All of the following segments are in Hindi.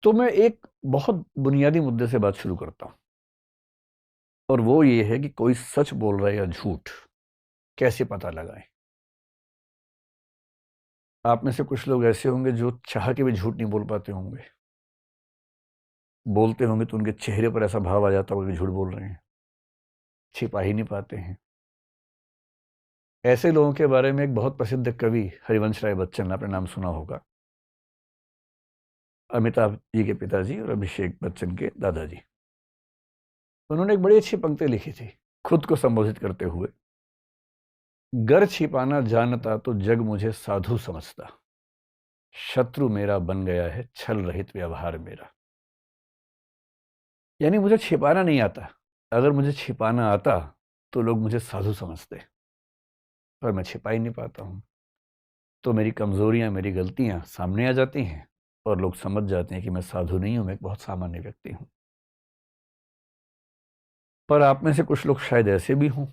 तो मैं एक बहुत बुनियादी मुद्दे से बात शुरू करता हूँ, और वो ये है कि कोई सच बोल रहा है या झूठ कैसे पता लगाएं। आप में से कुछ लोग ऐसे होंगे जो चाह के भी झूठ नहीं बोल पाते होंगे। बोलते होंगे तो उनके चेहरे पर ऐसा भाव आ जाता होगा कि झूठ बोल रहे हैं, छिपा ही नहीं पाते हैं। ऐसे लोगों के बारे में एक बहुत प्रसिद्ध कवि हरिवंश राय बच्चन, आपने नाम सुना होगा। अमिताभ जी के पिताजी और अभिषेक बच्चन के दादाजी। उन्होंने एक बड़ी अच्छी पंक्ति लिखी थी खुद को संबोधित करते हुए। गर छिपाना जानता तो जग मुझे साधु समझता, शत्रु मेरा बन गया है छल रहित व्यवहार मेरा। यानी मुझे छिपाना नहीं आता। अगर मुझे छिपाना आता तो लोग मुझे साधु समझते, पर मैं छिपा ही नहीं पाता हूं। तो मेरी कमजोरियां, मेरी गलतियां सामने आ जाती हैं और लोग समझ जाते हैं कि मैं साधु नहीं हूं, मैं एक बहुत सामान्य व्यक्ति हूं। पर आप में से कुछ लोग शायद ऐसे भी हों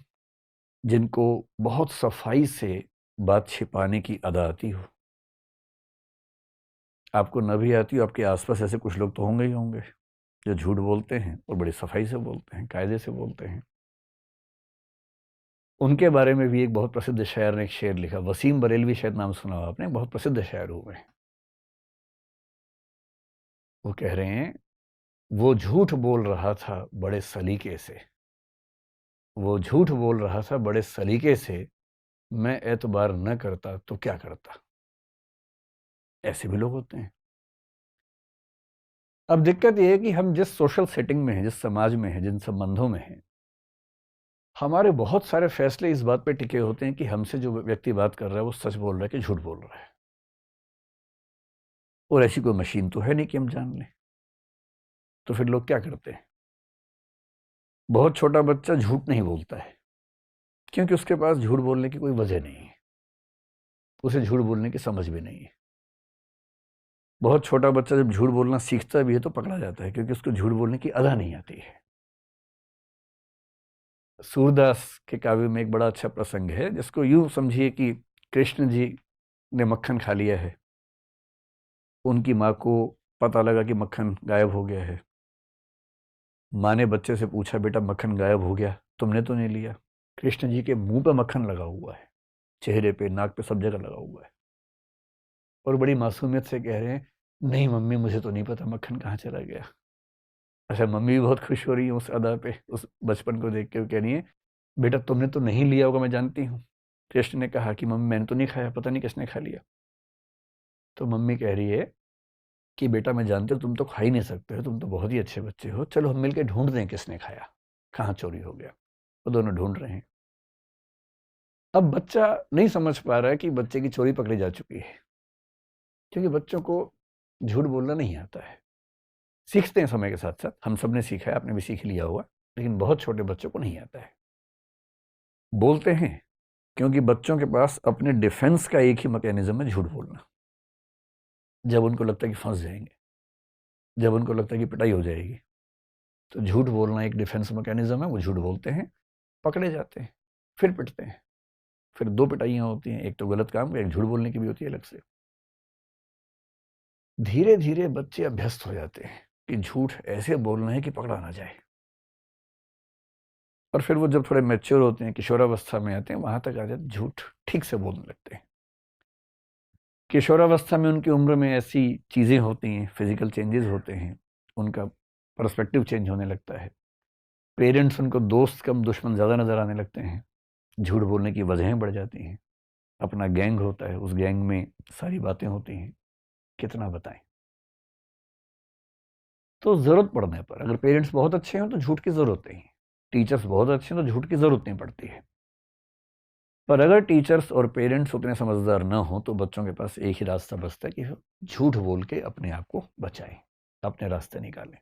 जिनको बहुत सफाई से बात छिपाने की अदा आती हो। आपको न भी आती हो, आपके आसपास ऐसे कुछ लोग तो होंगे ही होंगे जो झूठ बोलते हैं और बड़ी सफाई से बोलते हैं, कायदे से बोलते हैं। उनके बारे में भी एक बहुत प्रसिद्ध शायर ने एक शेर लिखा। वसीम बरेलवी, शायद नाम सुना हो आपने, बहुत प्रसिद्ध शायर हुए हैं। वो कह रहे हैं, वो झूठ बोल रहा था बड़े सलीके से, वो झूठ बोल रहा था बड़े सलीके से, मैं एतबार न करता तो क्या करता। ऐसे भी लोग होते हैं। अब दिक्कत यह है कि हम जिस सोशल सेटिंग में हैं, जिस समाज में हैं, जिन संबंधों में हैं, हमारे बहुत सारे फैसले इस बात पे टिके होते हैं कि हमसे जो व्यक्ति बात कर रहा है वो सच बोल रहा है कि झूठ बोल रहा है। और ऐसी कोई मशीन तो है नहीं कि हम जान लें। तो फिर लोग क्या करते हैं? बहुत छोटा बच्चा झूठ नहीं बोलता है क्योंकि उसके पास झूठ बोलने की कोई वजह नहीं है, उसे झूठ बोलने की समझ भी नहीं है। बहुत छोटा बच्चा जब झूठ बोलना सीखता भी है तो पकड़ा जाता है क्योंकि उसको झूठ बोलने की अदा नहीं आती है। सूरदास के काव्य में एक बड़ा अच्छा प्रसंग है जिसको यूं समझिए कि कृष्ण जी ने मक्खन खा लिया है। उनकी माँ को पता लगा कि मक्खन गायब हो गया है। माँ ने बच्चे से पूछा, बेटा मक्खन गायब हो गया, तुमने तो नहीं लिया? कृष्ण जी के मुंह पे मक्खन लगा हुआ है, चेहरे पे, नाक पे, सब जगह लगा हुआ है, और बड़ी मासूमियत से कह रहे हैं, नहीं मम्मी मुझे तो नहीं पता मक्खन कहाँ चला गया। अच्छा, मम्मी भी बहुत खुश हो रही है उस अदा पे, उस बचपन को देख के। वो कह रही है, बेटा तुमने तो नहीं लिया होगा, मैं जानती हूँ। कृष्ण ने कहा कि मम्मी मैंने तो नहीं खाया, पता नहीं किसने खा लिया। तो मम्मी कह रही है कि बेटा मैं जानती हूँ तुम तो खा ही नहीं सकते हो, तुम तो बहुत ही अच्छे बच्चे हो, चलो हम मिलकर ढूंढ दें किसने खाया, कहाँ चोरी हो गया। वो दोनों ढूंढ रहे हैं। अब बच्चा नहीं समझ पा रहा है कि बच्चे की चोरी पकड़ी जा चुकी है, क्योंकि बच्चों को झूठ बोलना नहीं आता है। सीखते हैं समय के साथ साथ, हम सब ने सीखा है, आपने भी सीख लिया होगा, लेकिन बहुत छोटे बच्चों को नहीं आता है। बोलते हैं क्योंकि बच्चों के पास अपने डिफेंस का एक ही मैकेनिज्म है, झूठ बोलना। जब उनको लगता है कि फंस जाएंगे, जब उनको लगता है कि पिटाई हो जाएगी, तो झूठ बोलना एक डिफेंस मैकेनिज्म है। वो झूठ बोलते हैं, पकड़े जाते हैं, फिर पिटते हैं। फिर दो पिटाइयाँ होती हैं, एक तो गलत काम की, एक झूठ बोलने की भी होती है अलग से। धीरे धीरे बच्चे अभ्यस्त हो जाते हैं कि झूठ ऐसे बोलना है कि पकड़ा ना जाए। और फिर वो जब थोड़े मैच्योर होते हैं, किशोरावस्था में आते हैं, वहां तक आ जाते, झूठ ठीक से बोलने लगते हैं। किशोरावस्था में उनकी उम्र में ऐसी चीजें होती हैं, फिजिकल चेंजेस होते हैं, उनका पर्सपेक्टिव चेंज होने लगता है। पेरेंट्स उनको दोस्त कम दुश्मन ज्यादा नजर आने लगते हैं। झूठ बोलने की वजहें बढ़ जाती हैं। अपना गैंग होता है, उस गैंग में सारी बातें होती हैं, कितना बताएं। तो जरूरत पड़ने पर, अगर पेरेंट्स बहुत अच्छे हैं तो झूठ की जरूरत नहीं है, टीचर्स बहुत अच्छे हैं तो झूठ की जरूरत नहीं पड़ती है। पर अगर टीचर्स और पेरेंट्स उतने समझदार ना हो तो बच्चों के पास एक ही रास्ता बचता है कि झूठ बोल के अपने आप को बचाएं, अपने रास्ते निकालें।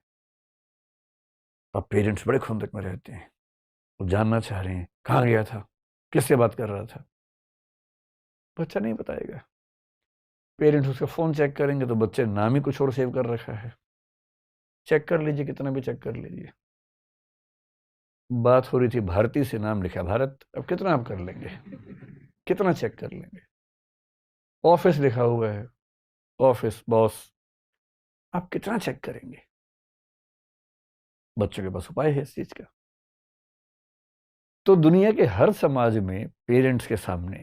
अब पेरेंट्स बड़े खुंदक में रहते हैं, वो जानना चाह रहे हैं कहाँ गया था, किससे बात कर रहा था। बच्चा नहीं बताएगा। पेरेंट्स उसका फ़ोन चेक करेंगे तो बच्चे ने नाम ही कुछ और सेव कर रखा है। चेक कर लीजिए, कितना भी चेक कर लीजिए। बात हो रही थी भारती से, नाम लिखा भारत, अब कितना आप कर लेंगे, कितना चेक कर लेंगे। ऑफिस लिखा हुआ है, ऑफिस बॉस, आप कितना चेक करेंगे? बच्चों के पास उपाय है इस चीज का। तो दुनिया के हर समाज में पेरेंट्स के सामने,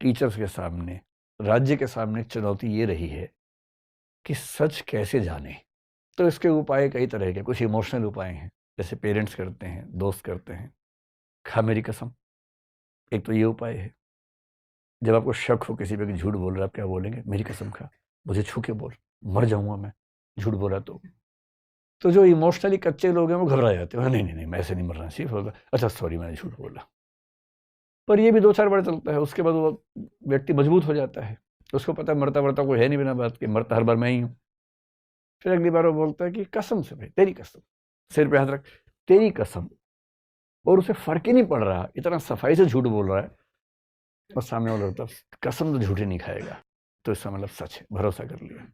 टीचर्स के सामने, राज्य के सामने एक चुनौती ये रही है कि सच कैसे जाने। तो इसके उपाय कई तरह के, कुछ इमोशनल उपाय हैं, जैसे पेरेंट्स करते हैं, दोस्त करते हैं। खा मेरी कसम, एक तो ये उपाय है। जब आपको शक हो किसी पे कि झूठ बोल रहा है, आप क्या बोलेंगे? मेरी कसम खा, मुझे छू के बोल, मर जाऊंगा मैं झूठ बोला तो जो इमोशनली कच्चे लोग हैं वो घबरा जाते हैं, नहीं नहीं नहीं, मैं ऐसे नहीं मरना चाहिए होगा, अच्छा सॉरी मैंने झूठ बोला। पर ये भी 2-4 बार चलता है, उसके बाद वो व्यक्ति मजबूत हो जाता है, उसको पता है मरता मरता कोई है नहीं, बिना बात के मरता हर बार मैं ही हूँ। फिर अगली बार वो बोलता है कि कसम से भाई, तेरी कसम, सिर पे हाथ रख, तेरी कसम, और उसे फर्क ही नहीं पड़ रहा, इतना सफाई से झूठ बोल रहा है, और सामने वाला होता कसम तो झूठी नहीं खाएगा, तो इसका मतलब सच है, भरोसा कर लिया।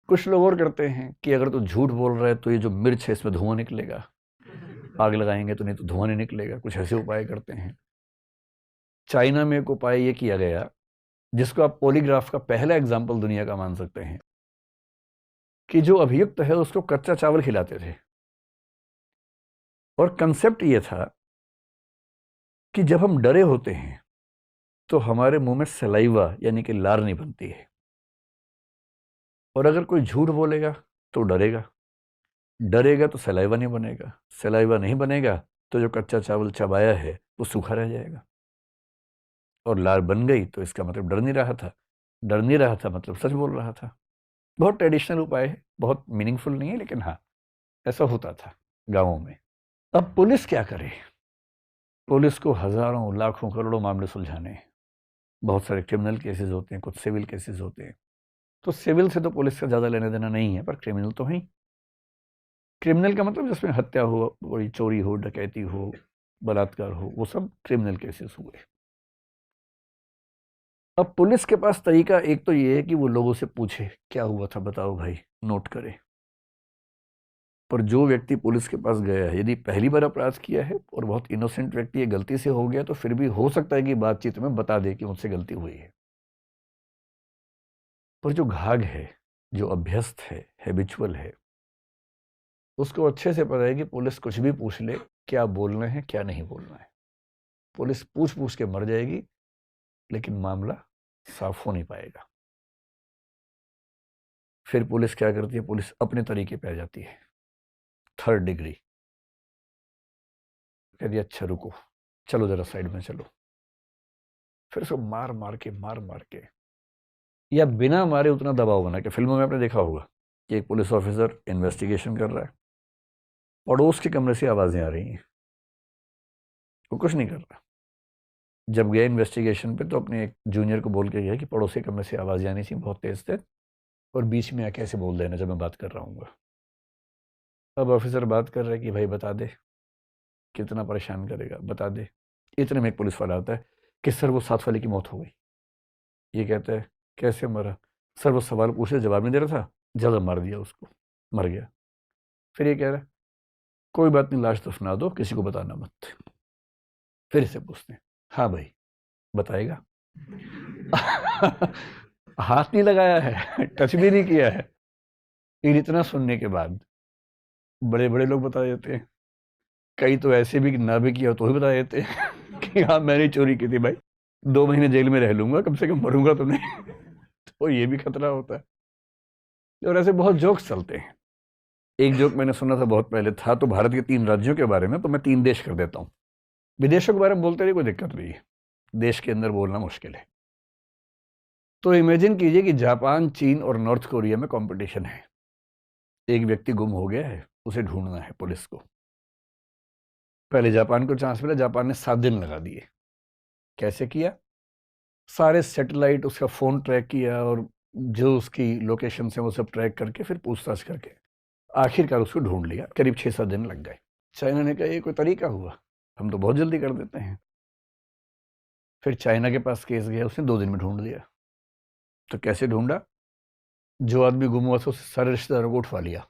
कुछ लोग और करते हैं कि अगर तू झूठ बोल रहा है तो ये जो मिर्च है इसमें धुआं निकलेगा, आग लगाएंगे तो नहीं तो धुआं नहीं निकलेगा, कुछ ऐसे उपाय करते हैं। चाइना में एक उपाय ये किया गया, जिसको आप पॉलीग्राफ का पहला एग्जाम्पल दुनिया का मान सकते हैं, कि जो अभियुक्त है उसको कच्चा चावल खिलाते थे, और कंसेप्ट ये था कि जब हम डरे होते हैं तो हमारे मुंह में सलाइवा यानी कि लार नहीं बनती है, और अगर कोई झूठ बोलेगा तो डरेगा, डरेगा तो सलाइवा नहीं बनेगा, सलाइवा नहीं बनेगा तो जो कच्चा चावल चबाया है वो सूखा रह जाएगा, और लार बन गई तो इसका मतलब डर नहीं रहा था, डर नहीं रहा था मतलब सच बोल रहा था। बहुत ट्रेडिशनल उपाय है, बहुत मीनिंगफुल नहीं है, लेकिन हाँ ऐसा होता था गाँवों में। अब पुलिस क्या करे? पुलिस को हजारों लाखों करोड़ों मामले सुलझाने हैं, बहुत सारे क्रिमिनल केसेस होते हैं, कुछ सिविल केसेस होते हैं। तो सिविल से तो पुलिस का ज़्यादा लेना देना नहीं है, पर क्रिमिनल तो है। क्रिमिनल का मतलब जिसमें हत्या हो, कोई चोरी हो, डकैती हो, बलात्कार हो, वो सब क्रिमिनल केसेस हुए। अब पुलिस के पास तरीका एक तो ये है कि वो लोगों से पूछे क्या हुआ था, बताओ भाई, नोट करे। पर जो व्यक्ति पुलिस के पास गया है, यदि पहली बार अपराध किया है और बहुत इनोसेंट व्यक्ति है, गलती से हो गया, तो फिर भी हो सकता है कि बातचीत में बता दे कि मुझसे गलती हुई है। पर जो घाघ है, जो अभ्यस्त है, हैबिचुअल है, उसको अच्छे से पता है कि पुलिस कुछ भी पूछ ले, क्या बोलना है क्या नहीं बोलना है। पुलिस पूछ पूछ के मर जाएगी, लेकिन मामला साफ हो नहीं पाएगा। फिर पुलिस क्या करती है? पुलिस अपने तरीके पे आ जाती है, थर्ड डिग्री। कह दिया अच्छा रुको, चलो जरा साइड में चलो। फिर उसको मार मार के या बिना मारे उतना दबाव बना के, फिल्मों में आपने देखा होगा कि एक पुलिस ऑफिसर इन्वेस्टिगेशन कर रहा है, पड़ोस के कमरे से आवाजें आ रही हैं, वो कुछ नहीं कर रहा। जब गया इन्वेस्टिगेशन पे तो अपने एक जूनियर को बोल के गया कि पड़ोस के कमरे से आवाजें आनी चाहिए बहुत तेज तेज, और बीच में आके ऐसे बोल देना जब मैं बात कर रहा हूँ। अब ऑफिसर बात कर रहा है कि भाई बता दे, कितना परेशान करेगा, बता दे। इतने में एक पुलिस वाला आता है कि सर वो साथ वाले की मौत हो गई। ये कहता है कैसे मरा? सर वो सवाल पूछे जवाब नहीं दे रहा था, ज़्यादा मार दिया उसको, मर गया। फिर ये कह रहा है कोई बात नहीं, लाश दफना दो, किसी को बताना मत। फिर इसे पूछते हैं हाँ भाई बताएगा? हाथ नहीं लगाया है, टच भी नहीं किया है। फिर इतना सुनने के बाद बड़े बड़े लोग बता देते हैं, कई तो ऐसे भी कि ना भी किया तो भी बता देते हैं कि हाँ मैंने चोरी की थी भाई, 2 महीने जेल में रह लूंगा, कम से कम मरूंगा तो नहीं। तो ये भी खतरा होता है। और ऐसे बहुत जोक्स चलते हैं। एक जोक मैंने सुना था बहुत पहले, था तो भारत के 3 राज्यों के बारे में, तो मैं 3 देश कर देता हूँ। विदेशों के बारे में बोलते रहिए, कोई दिक्कत नहीं है, देश के अंदर बोलना मुश्किल है। तो इमेजिन कीजिए कि जापान, चीन और नॉर्थ कोरिया में कंपटीशन है। एक व्यक्ति गुम हो गया है, उसे ढूंढना है पुलिस को। पहले जापान को चांस मिला, जापान ने 7 दिन लगा दिए। कैसे किया? सारे सैटेलाइट, उसका फ़ोन ट्रैक किया, और जो उसकी लोकेशन से वो सब ट्रैक करके फिर पूछताछ करके आखिरकार उसको ढूंढ लिया। करीब 6-7 दिन लग गए। चाइना ने कहा ये कोई तरीका हुआ, हम तो बहुत जल्दी कर देते हैं। फिर चाइना के पास केस गया, उसने 2 दिन में ढूंढ लिया। तो कैसे ढूंढा? जो आदमी गुम हुआ था उससे सारे रिश्तेदारों को उठवा लिया,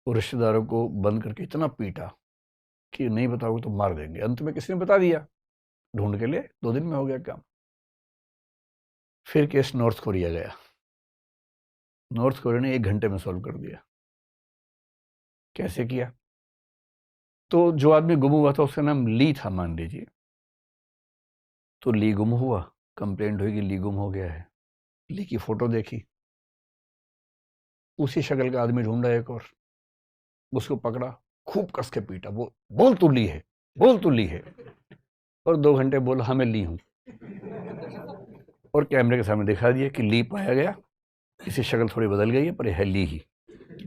और रिश्तेदारों को बंद करके इतना पीटा कि नहीं बताओगे तो मार देंगे। अंत में किसी ने बता दिया, ढूंढ के लिए 2 दिन में हो गया काम। फिर केस नॉर्थ कोरिया गया। नॉर्थ कोरिया ने 1 घंटे में सॉल्व कर दिया। कैसे किया? तो जो आदमी गुम हुआ था उसका नाम ली था मान लीजिए, तो ली गुम हुआ, कंप्लेंट हुई कि ली गुम हो गया है, ली की फोटो देखी, उसी शक्ल का आदमी ढूंढा एक और, उसको पकड़ा, खूब कस के पीटा, वो बोल तू ली है, बोल तू ली है, और 2 घंटे बोला हाँ मैं ली हूं, और कैमरे के सामने दिखा दिया कि ली पाया गया, इसकी शक्ल थोड़ी बदल गई है पर यह है ली ही,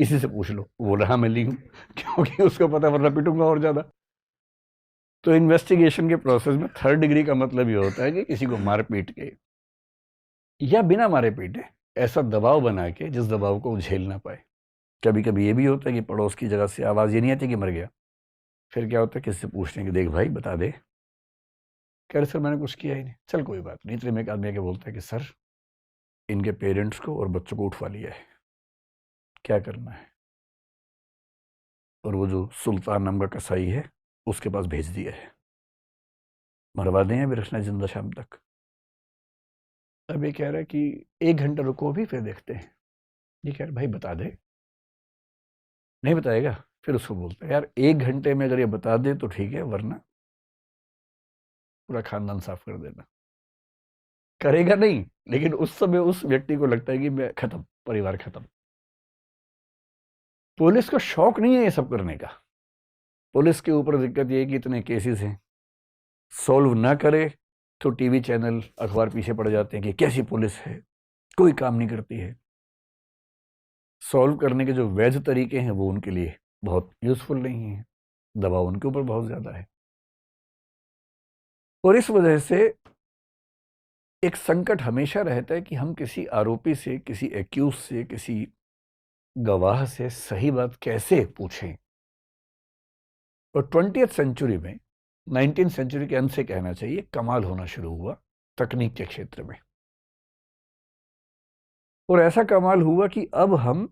इसी से पूछ लो। वो बोला हाँ मैं ली हूं, क्योंकि उसको पता वरना पीटूंगा और ज्यादा। तो इन्वेस्टिगेशन के प्रोसेस में 3rd डिग्री का मतलब ये होता है कि किसी को मार पीट के या बिना मारे पीटे ऐसा दबाव बना के जिस दबाव को वो झेल ना पाए। कभी कभी ये भी होता है कि पड़ोस की जगह से आवाज़ ये नहीं आती कि मर गया, फिर क्या होता है किसी से पूछते हैं कि देख भाई बता दे, कह रहे सर मैंने कुछ किया ही नहीं। चल कोई बात नहीं। इतने में एक आदमी आके बोलता है कि सर इनके पेरेंट्स को और बच्चों को उठवा लिया है, क्या करना है? और वो जो सुल्तान नाम का कसाई है उसके पास भेज दिया है, मरवा दें अभी रखना जिंदा शाम तक। अब ये कह रहा है कि 1 घंटा रुको अभी फिर देखते हैं। ये कह रहा भाई बता दे, नहीं बताएगा। फिर उसको बोलते हैं यार 1 घंटे में अगर ये बता दे तो ठीक है, वरना पूरा खानदान साफ कर देना। करेगा नहीं, लेकिन उस समय उस व्यक्ति को लगता है कि मैं खत्म, परिवार खत्म। पुलिस को शौक नहीं है ये सब करने का। पुलिस के ऊपर दिक्कत ये है कि इतने केसेस हैं, सॉल्व ना करे तो टीवी चैनल अखबार पीछे पड़ जाते हैं कि कैसी पुलिस है, कोई काम नहीं करती है। सॉल्व करने के जो वैध तरीके हैं वो उनके लिए बहुत यूजफुल नहीं है, दबाव उनके ऊपर बहुत ज्यादा है। और इस वजह से एक संकट हमेशा रहता है कि हम किसी आरोपी से, किसी एक्यूज से, किसी गवाह से सही बात कैसे पूछें। और 20th सेंचुरी में, 19th सेंचुरी के अंत से कहना चाहिए, कमाल होना शुरू हुआ तकनीक के क्षेत्र में। और ऐसा कमाल हुआ कि अब हम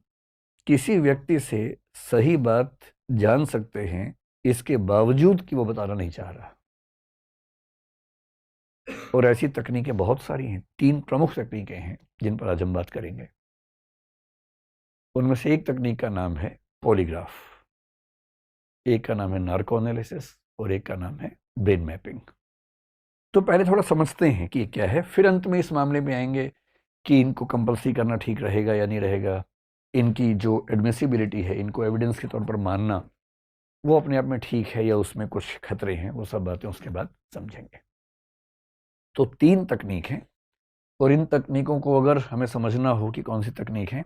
किसी व्यक्ति से सही बात जान सकते हैं, इसके बावजूद कि वो बताना नहीं चाह रहा। और ऐसी तकनीकें बहुत सारी हैं। 3 प्रमुख तकनीकें हैं जिन पर आज हम बात करेंगे। उनमें से एक तकनीक का नाम है पॉलीग्राफ, एक का नाम है नार्को एनालिसिस और एक का नाम है ब्रेन मैपिंग। तो पहले थोड़ा समझते हैं कि ये क्या है, फिर अंत में इस मामले में आएंगे कि इनको कंपल्सरी करना ठीक रहेगा या नहीं रहेगा, इनकी जो एडमिसिबिलिटी है, इनको एविडेंस के तौर पर मानना वो अपने आप में ठीक है या उसमें कुछ खतरे हैं, वो सब बातें उसके बाद समझेंगे। तो 3 तकनीक हैं, और इन तकनीकों को अगर हमें समझना हो कि कौन सी तकनीक है,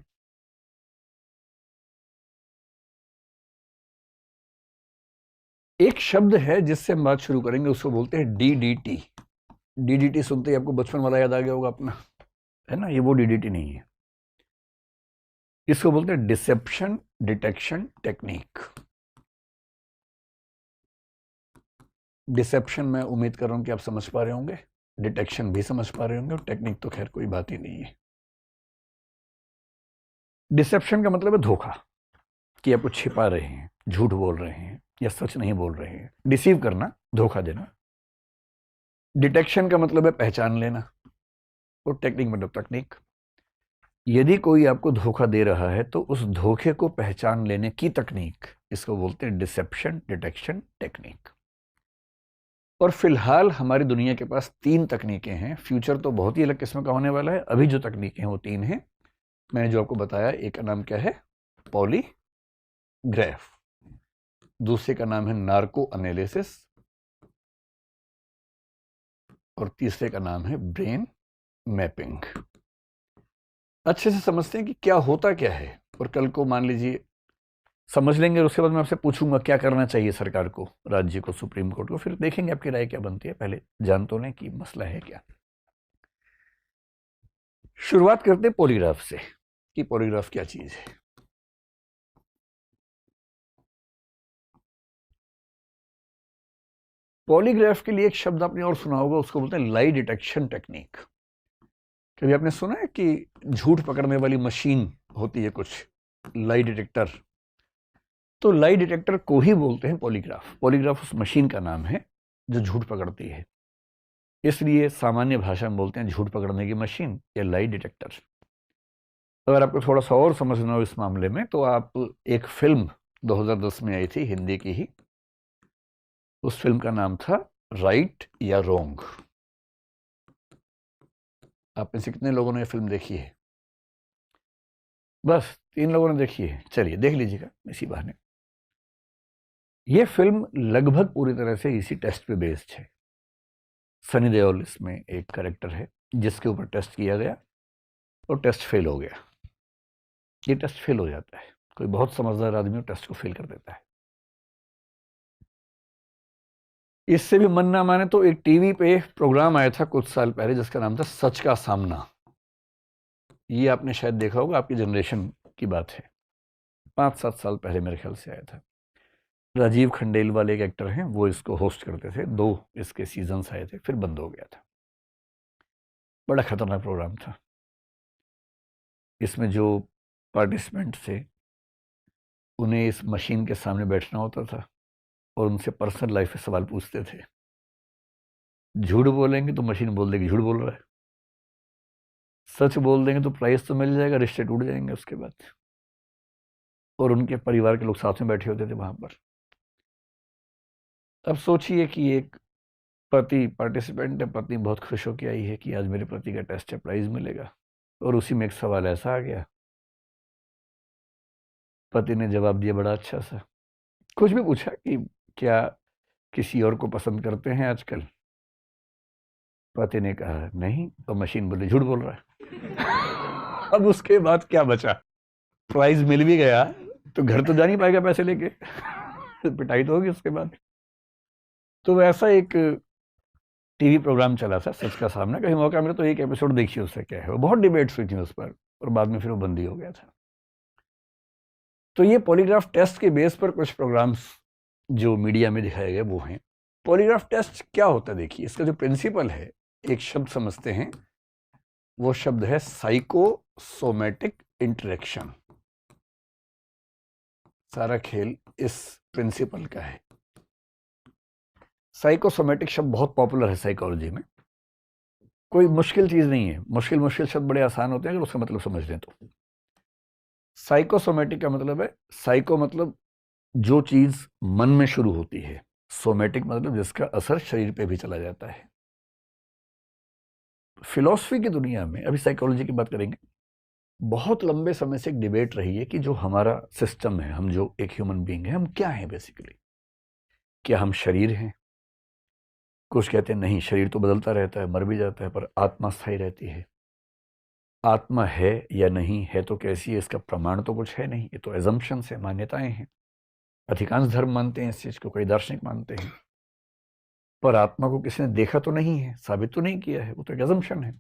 एक शब्द है जिससे हम बात शुरू करेंगे, उसको बोलते हैं डीडीटी। डीडीटी सुनते ही आपको बचपन वाला याद आ गया होगा अपना, है ना? ये वो डीडीटी नहीं है, इसको बोलते हैं डिसेप्शन डिटेक्शन टेक्निक। डिसेप्शन मैं उम्मीद कर रहा हूं कि आप समझ पा रहे होंगे, डिटेक्शन भी समझ पा रहे होंगे, और टेक्निक तो खैर कोई बात ही नहीं है। डिसेप्शन का मतलब है धोखा, कि आप कुछ छिपा रहे हैं, झूठ बोल रहे हैं या सच नहीं बोल रहे हैं। डिसीव करना, धोखा देना। डिटेक्शन का मतलब है पहचान लेना, और टेक्निक मतलब तकनीक। यदि कोई आपको धोखा दे रहा है तो उस धोखे को पहचान लेने की तकनीक, इसको बोलते हैं डिसेप्शन डिटेक्शन टेक्निक। और फिलहाल हमारी दुनिया के पास 3 तकनीकें हैं। फ्यूचर तो बहुत ही अलग किस्म का होने वाला है। अभी जो तकनीकें हैं वो 3 हैं। मैंने जो आपको बताया, एक का नाम क्या है? पॉलीग्राफ, दूसरे का नाम है नार्को एनालिसिस, और तीसरे का नाम है ब्रेन मैपिंग। अच्छे से समझते हैं कि क्या होता क्या है, और कल को मान लीजिए समझ लेंगे, और उसके बाद मैं आपसे पूछूंगा क्या करना चाहिए सरकार को, राज्य को, सुप्रीम कोर्ट को, फिर देखेंगे आपकी राय क्या बनती है। पहले जान तो लें कि मसला है क्या। शुरुआत करते हैं पॉलीग्राफ से, कि पॉलीग्राफ क्या चीज है। पॉलीग्राफ के लिए एक शब्द आपने और सुना होगा, उसको बोलते हैं लाई डिटेक्शन टेक्निक। कभी आपने सुना है कि झूठ पकड़ने वाली मशीन होती है कुछ, लाई डिटेक्टर? तो लाई डिटेक्टर को ही बोलते हैं पॉलीग्राफ। पॉलीग्राफ उस मशीन का नाम है जो झूठ पकड़ती है, इसलिए सामान्य भाषा में बोलते हैं झूठ पकड़ने की मशीन या लाई डिटेक्टर। अगर आपको थोड़ा सा और समझना हो इस मामले में तो आप एक फिल्म 2010 में आई थी, हिंदी की ही, उस फिल्म का नाम था राइट या रॉन्ग। आप में से कितने लोगों ने ये फिल्म देखी है? बस 3 लोगों ने देखी है। चलिए देख लीजिएगा इसी बहाने। ये फिल्म लगभग पूरी तरह से इसी टेस्ट पे बेस्ड है। सनी देओल इसमें एक कैरेक्टर है जिसके ऊपर टेस्ट किया गया और टेस्ट फेल हो गया। ये टेस्ट फेल हो जाता है, कोई बहुत समझदार आदमी टेस्ट को फेल कर देता है। इससे भी मन ना माने तो एक टीवी पे प्रोग्राम आया था कुछ साल पहले जिसका नाम था सच का सामना। ये आपने शायद देखा होगा, आपकी जनरेशन की बात है, 5-7 साल पहले मेरे ख्याल से आया था। राजीव खंडेलवाल एक एक्टर हैं, वो इसको होस्ट करते थे। 2 इसके सीजन्स आए थे, फिर बंद हो गया था। बड़ा खतरनाक प्रोग्राम था। इसमें जो पार्टिसिपेंट थे उन्हें इस मशीन के सामने बैठना होता था और उनसे पर्सनल लाइफ पे सवाल पूछते थे। झूठ बोलेंगे तो मशीन बोल देगी झूठ बोल रहा है, सच बोल देंगे तो प्राइस तो मिल जाएगा, रिश्ते टूट जाएंगे उसके बाद। और उनके परिवार के लोग साथ में बैठे होते थे वहां पर। अब सोचिए कि एक पति पार्टिसिपेंट है, पत्नी बहुत खुश होकर आई है कि आज मेरे पति का टेस्ट है, प्राइज मिलेगा, और उसी में एक सवाल ऐसा आ गया। पति ने जवाब दिया बड़ा अच्छा सा, कुछ भी पूछा कि क्या किसी और को पसंद करते हैं आजकल? पति ने कहा नहीं, तो मशीन बोली झूठ बोल रहा है। अब उसके बाद क्या बचा? प्राइज मिल भी गया तो घर तो जा नहीं पाएगा पैसे लेके। पिटाई तो होगी उसके बाद। तो वैसा एक टीवी प्रोग्राम चला था सच का सामना, कहीं मौका मिला तो एक एपिसोड देखिए उससे क्या है। बहुत डिबेट्स हुई थी उस पर और बाद में फिर वो बंद ही हो गया था। तो ये पॉलीग्राफ टेस्ट के बेस पर कुछ प्रोग्राम्स जो मीडिया में दिखाए गए वो हैं। पॉलीग्राफ टेस्ट क्या होता है? देखिए इसका जो प्रिंसिपल है, एक शब्द समझते हैं, वो शब्द है साइकोसोमैटिक इंटरेक्शन। सारा खेल इस प्रिंसिपल का है। साइकोसोमैटिक शब्द बहुत पॉपुलर है साइकोलॉजी में, कोई मुश्किल चीज नहीं है। मुश्किल शब्द बड़े आसान होते हैं अगर उसका मतलब समझ लें तो। साइकोसोमैटिक का मतलब है, साइको मतलब जो चीज मन में शुरू होती है, सोमैटिक मतलब जिसका असर शरीर पे भी चला जाता है। फिलॉसफी की दुनिया में, अभी साइकोलॉजी की बात करेंगे, बहुत लंबे समय से एक डिबेट रही है कि जो हमारा सिस्टम है, हम जो एक ह्यूमन बीइंग है, हम क्या हैं बेसिकली? क्या हम शरीर हैं? कुछ कहते हैं नहीं, शरीर तो बदलता रहता है, मर भी जाता है, पर आत्मा स्थायी रहती है। आत्मा है या नहीं है तो कैसी है, इसका प्रमाण तो कुछ है नहीं, ये तो एजम्पशंस है, मान्यताएं हैं। अधिकांश धर्म मानते हैं इस चीज को, कई दार्शनिक मानते हैं, पर आत्मा को किसी ने देखा तो नहीं है, साबित तो नहीं किया है, वो तो एक एजम्पशन है।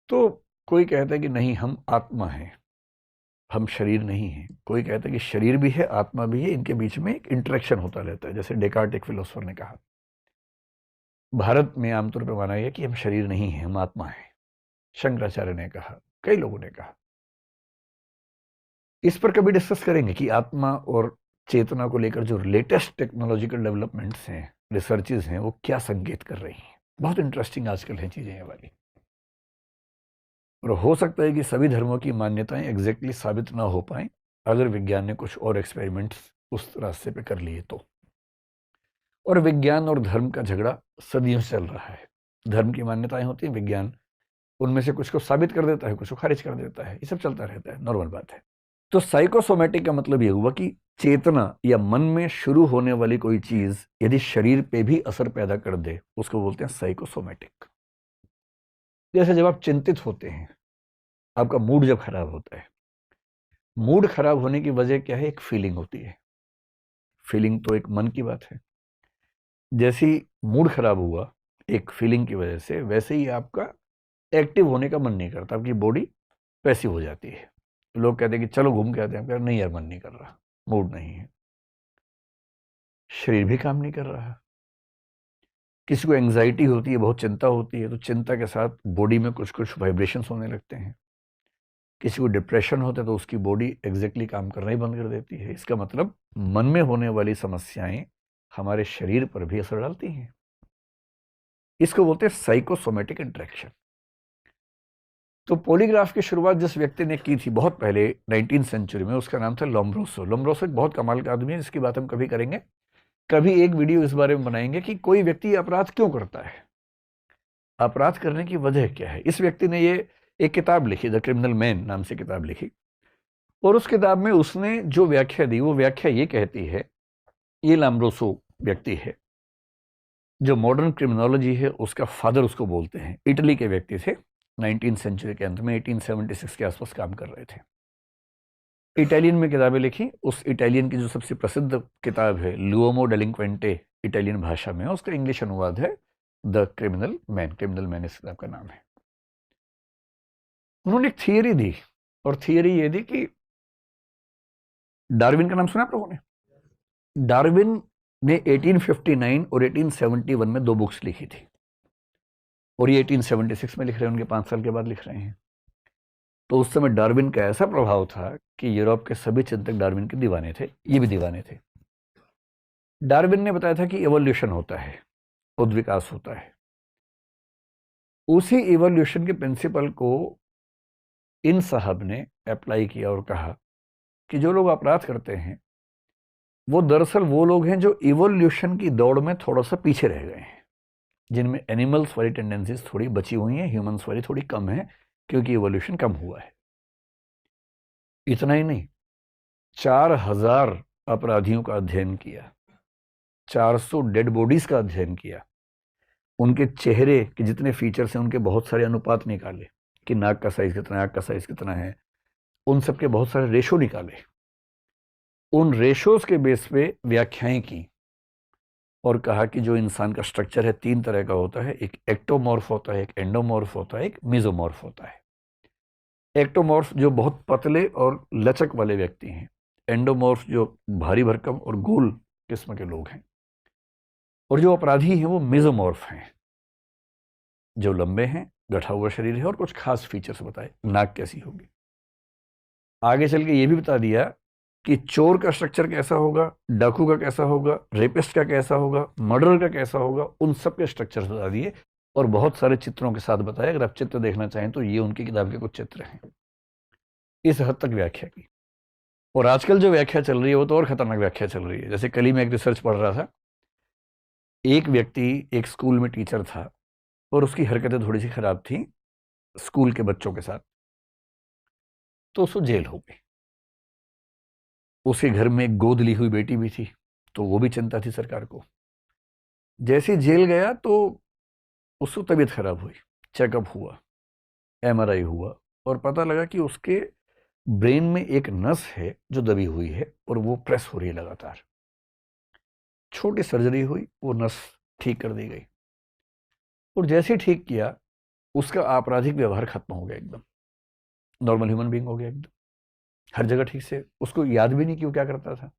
तो कोई कहता है कि नहीं, हम आत्मा हैं, हम शरीर नहीं हैं। कोई कहता है कि शरीर भी है, आत्मा भी है, इनके बीच में एक इंटरेक्शन होता रहता है, जैसे डेकार्ट एक फिलोसोफर ने कहा। भारत में आमतौर पर माना गया कि हम शरीर नहीं हैं, हम आत्मा हैं। शंकराचार्य ने कहा, कई लोगों ने कहा। इस पर कभी डिस्कस करेंगे कि आत्मा और चेतना को लेकर जो लेटेस्ट टेक्नोलॉजिकल डेवलपमेंट्स हैं, रिसर्चेज हैं, वो क्या संकेत कर रही हैं। बहुत इंटरेस्टिंग आजकल हैं चीजें ये वाली। और हो सकता है कि सभी धर्मों की मान्यताएं एग्जैक्टली साबित ना हो पाए अगर विज्ञान ने कुछ और एक्सपेरिमेंट्स उस रास्ते पे कर लिए तो। और विज्ञान और धर्म का झगड़ा सदियों से चल रहा है। धर्म की मान्यताएं होती हैं, विज्ञान उनमें से कुछ को साबित कर देता है, कुछ को खारिज कर देता है, ये सब चलता रहता है, नॉर्मल बात है। तो साइकोसोमैटिक का मतलब ये हुआ कि चेतना या मन में शुरू होने वाली कोई चीज यदि शरीर पे भी असर पैदा कर दे, उसको बोलते हैं साइकोसोमैटिक। जैसे जब आप चिंतित होते हैं, आपका मूड जब खराब होता है, मूड खराब होने की वजह क्या है? एक फीलिंग होती है। फीलिंग तो एक मन की बात है। जैसी मूड खराब हुआ एक फीलिंग की वजह से, वैसे ही आपका एक्टिव होने का मन नहीं करता, आपकी बॉडी पैसिव हो जाती है। लोग कहते हैं कि चलो घूम के आते हैं, नहीं यार मन नहीं कर रहा, मूड नहीं है, शरीर भी काम नहीं कर रहा। किसी को एंग्जाइटी होती है, बहुत चिंता होती है, तो चिंता के साथ बॉडी में कुछ कुछ वाइब्रेशंस होने लगते हैं। किसी को डिप्रेशन होता है तो उसकी बॉडी एग्जैक्टली काम करना ही बंद कर देती है। इसका मतलब मन में होने वाली समस्याएं हमारे शरीर पर भी असर डालती हैं। इसको बोलते हैं साइकोसोमैटिक इंटरेक्शन। तो पॉलीग्राफ की शुरुआत जिस व्यक्ति ने की थी बहुत पहले 19वीं सेंचुरी में, उसका नाम था लोम्ब्रोसो। लोम्ब्रोसो एक बहुत कमाल का आदमी है जिसकी बात हम कभी करेंगे, कभी एक वीडियो इस बारे में बनाएंगे कि कोई व्यक्ति अपराध क्यों करता है, अपराध करने की वजह क्या है। इस व्यक्ति ने ये एक किताब लिखी, द क्रिमिनल मैन नाम से किताब लिखी, और उस किताब में उसने जो व्याख्या दी वो व्याख्या ये कहती है, ये लोम्ब्रोसो व्यक्ति है जो मॉडर्न क्रिमिनोलॉजी है उसका फादर उसको बोलते हैं, इटली के व्यक्ति थे, 19वीं सेंचुरी के अंत में 1876 के आसपास काम कर रहे थे। इटालियन में किताबें लिखी, उस इटालियन की जो सबसे प्रसिद्ध किताब है लुओमो डेलिंक्वेंटे, इटालियन भाषा में, उसका इंग्लिश अनुवाद है the criminal man. Criminal man इस किताब का नाम है। उन्होंने एक थियरी दी, और थियरी ये दी कि डार्विन का नाम सुना आप लोगों ने? डार्विन ने 1859 और 1871 में 2 बुक्स लिखी थी, और ये 1876 में लिख रहे हैं, उनके 5 साल के बाद लिख रहे हैं। तो उस समय डार्विन का ऐसा प्रभाव था कि यूरोप के सभी चिंतक डार्विन के दीवाने थे, ये भी दीवाने थे। डार्विन ने बताया था कि इवोल्यूशन होता है, उद्विकास होता है। उसी इवोल्यूशन के प्रिंसिपल को इन साहब ने अप्लाई किया और कहा कि जो लोग अपराध करते हैं वो दरअसल वो लोग हैं जो इवोल्यूशन की दौड़ में थोड़ा सा पीछे रह गए हैं, जिनमें एनिमल्स वाली टेंडेंसीज थोड़ी बची हुई हैं, ह्यूमंस वाली थोड़ी कम है, क्योंकि इवोल्यूशन कम हुआ है। इतना ही नहीं, 4000 अपराधियों का अध्ययन किया, 400 डेड बॉडीज का अध्ययन किया, उनके चेहरे के जितने फीचर्स हैं उनके बहुत सारे अनुपात निकाले कि नाक का साइज कितना है, आँख का साइज कितना है, उन सब के बहुत सारे रेशो निकाले, उन रेशोज के बेस पे व्याख्याएं की, और कहा कि जो इंसान का स्ट्रक्चर है 3 तरह का होता है, एक एक्टोमॉर्फ होता है, एक एंडोमॉर्फ होता है, एक मेसोमॉर्फ होता है। एक्टोमॉर्फ जो बहुत पतले और लचक वाले व्यक्ति हैं, एंडोमॉर्फ जो भारी भरकम और गोल किस्म के लोग हैं, और जो अपराधी हैं वो मेसोमॉर्फ हैं, जो लंबे हैं, गठा हुआ शरीर है और कुछ खास फीचर्स बताए, नाक कैसी होगी। आगे चल के ये भी बता दिया कि चोर का स्ट्रक्चर कैसा होगा, डाकू का कैसा होगा, रेपिस्ट का कैसा होगा, मर्डर का कैसा होगा, उन सब के स्ट्रक्चर्स बता दिए, और बहुत सारे चित्रों के साथ बताया। अगर आप चित्र देखना चाहें तो ये उनकी किताब के कुछ चित्र हैं। इस हद तक व्याख्या की। और आजकल जो व्याख्या चल रही है वो तो और खतरनाक व्याख्या चल रही है। जैसे कल ही मैं एक रिसर्च पढ़ रहा था, एक व्यक्ति एक स्कूल में टीचर था और उसकी हरकतें थोड़ी सी खराब थी स्कूल के बच्चों के साथ, तो उसको जेल हो गई। उसके घर में एक गोद ली हुई बेटी भी थी, तो वो भी चिंता थी सरकार को। जैसे जेल गया तो उसको तबीयत खराब हुई, चेकअप हुआ, एमआरआई हुआ, और पता लगा कि उसके ब्रेन में एक नस है जो दबी हुई है और वो प्रेस हो रही है लगातार। छोटी सर्जरी हुई, वो नस ठीक कर दी गई, और जैसे ही ठीक किया उसका आपराधिक व्यवहार खत्म हो गया, एकदम नॉर्मल ह्यूमन बीइंग हो गया एकदम, हर जगह ठीक से। उसको याद भी नहीं कि वो क्या करता था।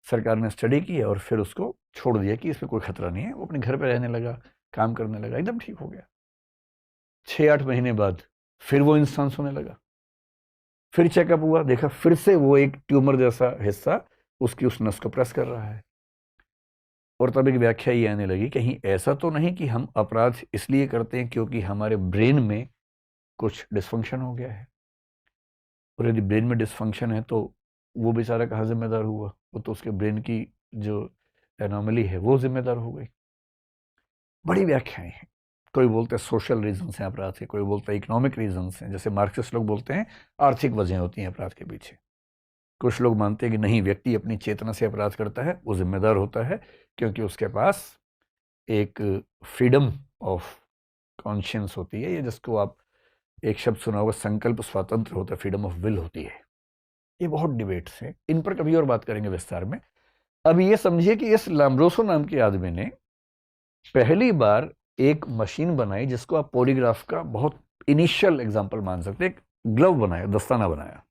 सरकार ने स्टडी की और फिर उसको छोड़ दिया कि इसमें कोई खतरा नहीं है, वो अपने घर पे रहने लगा, काम करने लगा, एकदम ठीक हो गया। 6-8 महीने बाद फिर वो इंसान सोने लगा, फिर चेकअप हुआ, देखा फिर से वो एक ट्यूमर जैसा हिस्सा उसकी उस नस को प्रेस कर रहा है। और तब एक व्याख्या ये आने लगी, कहीं ऐसा तो नहीं कि हम अपराध इसलिए करते हैं क्योंकि हमारे ब्रेन में कुछ डिस्फंक्शन हो गया है, और यदि ब्रेन में डिस्फंक्शन है तो वो बेचारा कहाँ जिम्मेदार हुआ, वो तो उसके ब्रेन की जो एनॉमली है वो जिम्मेदार हो गई। बड़ी व्याख्याएं हैं। कोई बोलते हैं सोशल रीजंस हैं अपराध के, कोई बोलते हैं इकोनॉमिक रीजंस हैं, जैसे मार्क्सिस्ट लोग बोलते हैं आर्थिक वजह होती हैं अपराध के पीछे। कुछ लोग मानते हैं कि नहीं, व्यक्ति अपनी चेतना से अपराध करता है, वो जिम्मेदार होता है क्योंकि उसके पास एक फ्रीडम ऑफ कॉन्शियंस होती है, ये जिसको आप एक शब्द सुना होगा, संकल्प स्वातंत्र होता है, फ्रीडम ऑफ विल होती है। ये बहुत डिबेट्स हैं, इन पर कभी और बात करेंगे विस्तार में। अब ये समझिए कि इस लोम्ब्रोसो नाम के आदमी ने पहली बार एक मशीन बनाई जिसको आप पॉलीग्राफ का बहुत इनिशियल एग्जाम्पल मान सकते हैं। एक ग्लव बनाया, दस्ताना बनाया,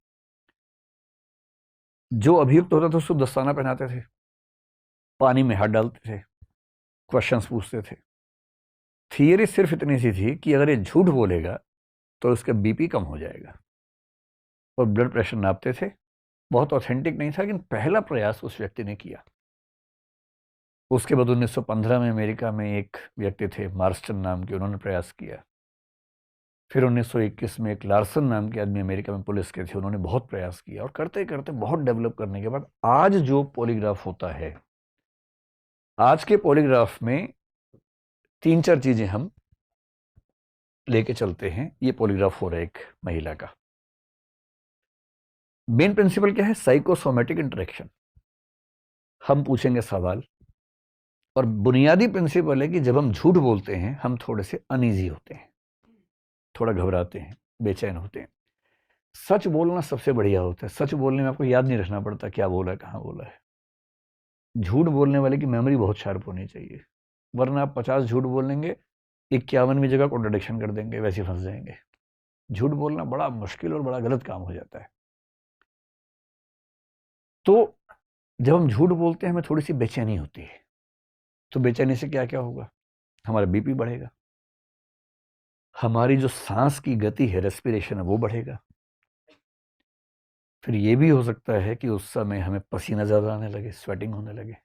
जो अभियुक्त होता था उसको दस्ताना पहनाते थे, पानी में हाथ डालते थे, क्वेश्चंस पूछते थे। थियरी सिर्फ इतनी सी थी कि अगर ये झूठ बोलेगा तो उसका बीपी कम हो जाएगा, और ब्लड प्रेशर नापते थे। बहुत ऑथेंटिक नहीं था, लेकिन पहला प्रयास उस व्यक्ति ने किया। उसके बाद 1915 में अमेरिका में एक व्यक्ति थे मार्स्टन नाम के, उन्होंने प्रयास किया। फिर 1921 में एक लार्सन नाम के आदमी अमेरिका में पुलिस के थे, उन्होंने बहुत प्रयास किया और करते करते बहुत डेवलप करने के बाद आज जो पॉलीग्राफ होता है, आज के पॉलीग्राफ में 3-4 चीजें हम लेके चलते हैं। ये पॉलीग्राफ हो रहा है एक महिला का। मेन प्रिंसिपल क्या है? Psychosomatic interaction. हम पूछेंगे सवाल, और बुनियादी प्रिंसिपल है कि जब हम झूठ बोलते हैं हम थोड़े से अनईजी होते हैं, थोड़ा घबराते हैं, बेचैन होते हैं। सच बोलना सबसे बढ़िया होता है। सच बोलने में आपको याद नहीं रखना पड़ता क्या बोला है, कहाँ बोला है। झूठ बोलने वाले की मेमोरी बहुत शार्प होनी चाहिए, वरना आप 50 झूठ बोलेंगे, 51वीं जगह कॉन्ट्रडिक्शन कर देंगे, वैसे फंस जाएंगे। झूठ बोलना बड़ा मुश्किल और बड़ा गलत काम हो जाता है। तो जब हम झूठ बोलते हैं हमें थोड़ी सी बेचैनी होती है। तो बेचैनी से क्या क्या होगा? हमारा बीपी बढ़ेगा, हमारी जो सांस की गति है, रेस्पिरेशन है, वो बढ़ेगा। फिर ये भी हो सकता है कि उस समय हमें पसीना ज़्यादा आने लगे, स्वेटिंग होने लगे।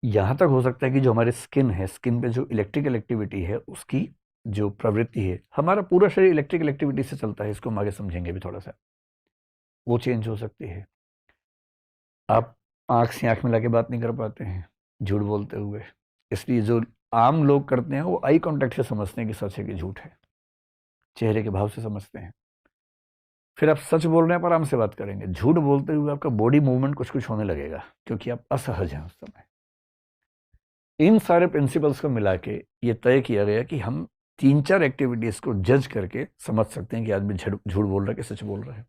यहाँ तक हो सकता है कि जो हमारे स्किन है, स्किन पे जो इलेक्ट्रिकल एक्टिविटी है, उसकी जो प्रवृत्ति है, हमारा पूरा शरीर इलेक्ट्रिकल एक्टिविटी से चलता है, इसको हम आगे समझेंगे भी थोड़ा सा, वो चेंज हो सकती है। आप आँख से आँख मिला के बात नहीं कर पाते हैं झूठ बोलते हुए, इसलिए जो आम लोग करते हैं वो आई कांटेक्ट से समझते हैं कि सच है कि झूठ है, चेहरे के भाव से समझते हैं। फिर आप सच बोल रहे हैं पर आराम से बात करेंगे, झूठ बोलते हुए आपका बॉडी मूवमेंट कुछ कुछ होने लगेगा क्योंकि आप असहज हैं उस समय। इन सारे प्रिंसिपल्स को मिला के ये तय किया गया कि हम 3-4 एक्टिविटीज को जज करके समझ सकते हैं कि आदमी झूठ बोल रहा है कि सच बोल रहा है।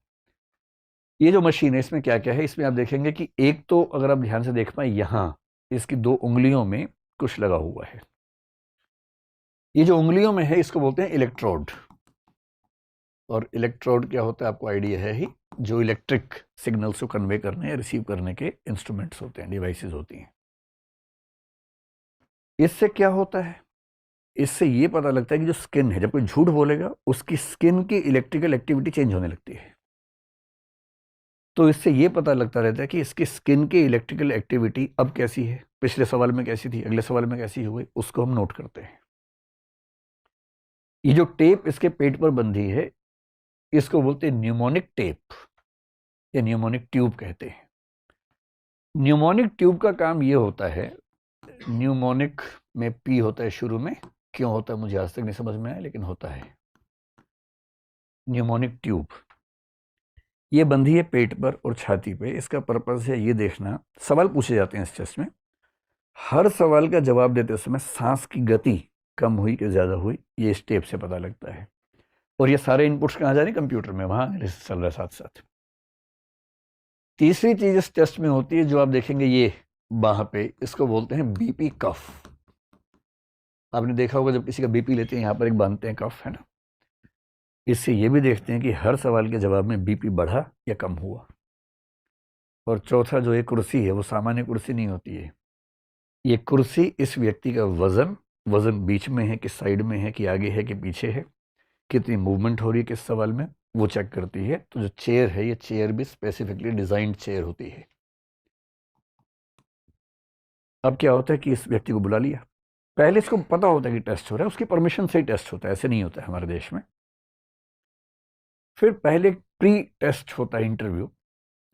ये जो मशीन है इसमें क्या क्या है, इसमें आप देखेंगे कि एक तो अगर आप ध्यान से देख पाए, यहाँ इसकी 2 उंगलियों में कुछ लगा हुआ है। ये जो उंगलियों में है इसको बोलते हैं इलेक्ट्रोड। और इलेक्ट्रोड क्या होता है आपको आइडिया है ही, जो इलेक्ट्रिक सिग्नल्स को कन्वे करने या रिसीव करने के इंस्ट्रूमेंट्स होते हैं, डिवाइसेस होती हैं। इससे क्या होता है? इससे ये पता लगता है कि जो स्किन है, जब कोई झूठ बोलेगा उसकी स्किन की इलेक्ट्रिकल एक्टिविटी चेंज होने लगती है। तो इससे ये पता लगता रहता है कि इसकी स्किन की इलेक्ट्रिकल एक्टिविटी अब कैसी है, पिछले सवाल में कैसी थी, अगले सवाल में कैसी हुई, उसको हम नोट करते हैं। ये जो टेप इसके पेट पर बंधी है इसको बोलते हैं न्यूमोनिक टेप या न्यूमोनिक ट्यूब कहते हैं। न्यूमोनिक ट्यूब का काम ये होता है, न्यूमोनिक में पी होता है शुरू में, क्यों होता है मुझे आज तक नहीं समझ में आया, लेकिन होता है। न्यूमोनिक ट्यूब ये बंधी है पेट पर और छाती पे। इसका पर्पस है ये देखना, सवाल पूछे जाते हैं इस टेस्ट में, हर सवाल का जवाब देते समय सांस की गति कम हुई कि ज़्यादा हुई, ये इस टेप से पता लगता है। और ये सारे इनपुट्स कहाँ जा रहे हैं? कंप्यूटर में, वहाँ चल रहा है साथ साथ। तीसरी चीज इस टेस्ट में होती है जो आप देखेंगे ये बाह पे, इसको बोलते हैं बीपी कफ। आपने देखा होगा जब किसी का बीपी लेते हैं यहाँ पर एक बांधते हैं कफ, है ना। इससे ये भी देखते हैं कि हर सवाल के जवाब में बीपी बढ़ा या कम हुआ। और चौथा जो ये कुर्सी है वो सामान्य कुर्सी नहीं होती है, ये कुर्सी इस व्यक्ति का वजन बीच में है कि साइड में है कि आगे है कि पीछे है, कितनी मूवमेंट हो रही है किस सवाल में, वो चेक करती है। तो जो चेयर है ये चेयर भी स्पेसिफिकली डिजाइन्ड चेयर होती है। अब क्या होता है कि इस व्यक्ति को बुला लिया, पहले इसको पता होता है कि टेस्ट हो रहा है, उसकी परमिशन से ही टेस्ट होता है, ऐसे नहीं होता है हमारे देश में। फिर पहले प्री टेस्ट होता है इंटरव्यू,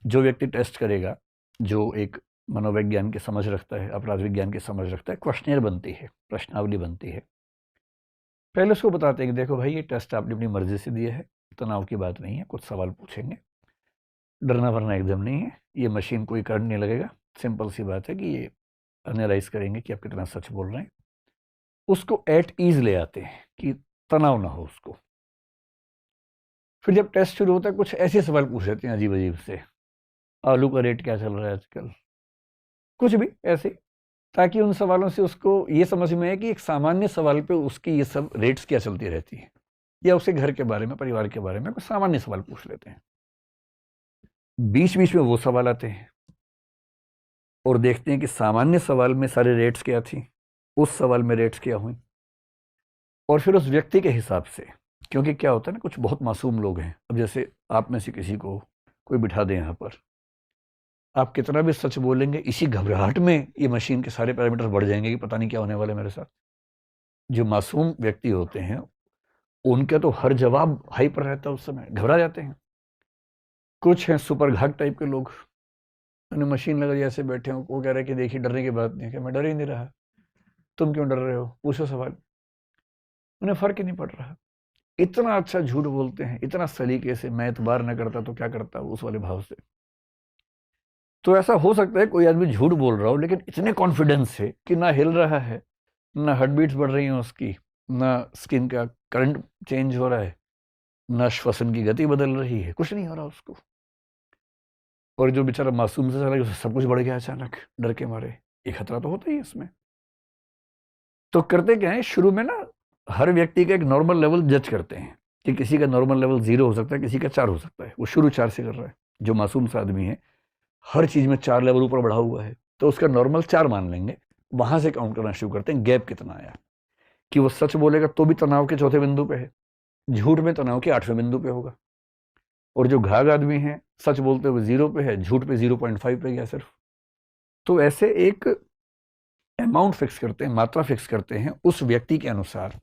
जो व्यक्ति टेस्ट करेगा, जो एक मनोविज्ञान की समझ रखता है, अपराध विज्ञान की समझ रखता है, क्वेश्चनियर बनती है, प्रश्नावली बनती है। पहले उसको बताते हैं कि देखो भाई ये टेस्ट आपने अपनी मर्जी से दिया है, तनाव की बात नहीं है, कुछ सवाल पूछेंगे, डरना वरना एकदम नहीं है, ये मशीन कोई करंट नहीं लगेगा, सिंपल सी बात है कि ये एनालाइज करेंगे कि आप कितना सच बोल रहे हैं। उसको एट ईज ले आते हैं कि तनाव ना हो उसको। फिर जब टेस्ट शुरू होता है कुछ ऐसे सवाल पूछ लेते हैं अजीब अजीब से, आलू का रेट क्या चल रहा है आजकल, कुछ भी ऐसे, ताकि उन सवालों से उसको ये समझ में आए कि एक सामान्य सवाल पे उसकी ये सब रेट्स क्या चलती रहती है, या उसके घर के बारे में, परिवार के बारे में कुछ सामान्य सवाल पूछ लेते हैं। बीच बीच में वो सवाल आते हैं और देखते हैं कि सामान्य सवाल में सारे रेट्स क्या थी, उस सवाल में रेट्स क्या हुई, और फिर उस व्यक्ति के हिसाब से, क्योंकि क्या होता है ना, कुछ बहुत मासूम लोग हैं। अब जैसे आप में से किसी को कोई बिठा दे यहाँ पर, आप कितना भी सच बोलेंगे, इसी घबराहट में ये मशीन के सारे पैरामीटर बढ़ जाएंगे कि पता नहीं क्या होने वाला है मेरे साथ। जो मासूम व्यक्ति होते हैं उनका तो हर जवाब हाई पर रहता है, उस समय घबरा जाते हैं। कुछ हैं सुपर घाट टाइप के लोग, उन्हें मशीन लगा ऐसे बैठे हो, वो कह रहे कि देखिए डरने की बात नहीं है, मैं डर ही नहीं रहा, तुम क्यों डर रहे हो, पूछो सवाल। उन्हें फर्क ही नहीं पड़ रहा। इतना अच्छा झूठ बोलते हैं, इतना सलीके से, मैं एतबार न करता तो क्या करता, उस वाले भाव से। तो ऐसा हो सकता है कोई आदमी झूठ बोल रहा हो, लेकिन इतने कॉन्फिडेंस से कि ना हिल रहा है, ना हार्ट बीट्स बढ़ रही हैं उसकी, ना स्किन का करंट चेंज हो रहा है, ना श्वसन की गति बदल रही है, कुछ नहीं हो रहा उसको। और जो बेचारा मासूम से चला, सब कुछ बढ़ गया अचानक डर के मारे। ये खतरा तो होता ही है इसमें। तो करते क्या है, शुरू में ना हर व्यक्ति का एक नॉर्मल लेवल जज करते हैं कि किसी का नॉर्मल लेवल 0 हो सकता है, किसी का 4 हो सकता है। वो शुरू 4 से कर रहा है। जो मासूम सा आदमी है, हर चीज में 4 लेवल ऊपर बढ़ा हुआ है, तो उसका नॉर्मल 4 मान लेंगे। वहां से काउंट करना शुरू करते हैं, गैप कितना आया, कि वो सच बोलेगा तो भी तनाव के चौथे बिंदु पे है, झूठ में तनाव के 8वें बिंदु पे होगा। और जो घाघ आदमी है, सच बोलते हुए 0 पे है, झूठ पे 0.5 पे गया सिर्फ। तो ऐसे एक अमाउंट फिक्स करते हैं, मात्रा फिक्स करते हैं उस व्यक्ति के अनुसार,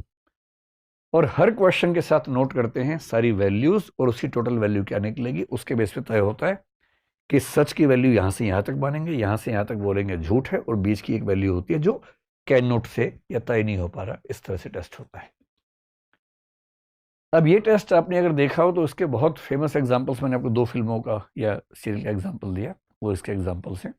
और हर क्वेश्चन के साथ नोट करते हैं सारी वैल्यूज, और उसकी टोटल वैल्यू क्या निकलेगी उसके बेस पे तय होता है कि सच की वैल्यू यहां से यहां तक मानेंगे, यहां से यहां तक बोलेंगे झूठ है, और बीच की एक वैल्यू होती है जो कैन नोट से या तय नहीं हो पा रहा। इस तरह से टेस्ट होता है। अब ये टेस्ट आपने अगर देखा हो तो इसके बहुत फेमस एग्जांपल्स मैंने आपको 2 फिल्मों का या सीरियल का एग्जांपल दिया, वो इसके एग्जांपल्स हैं।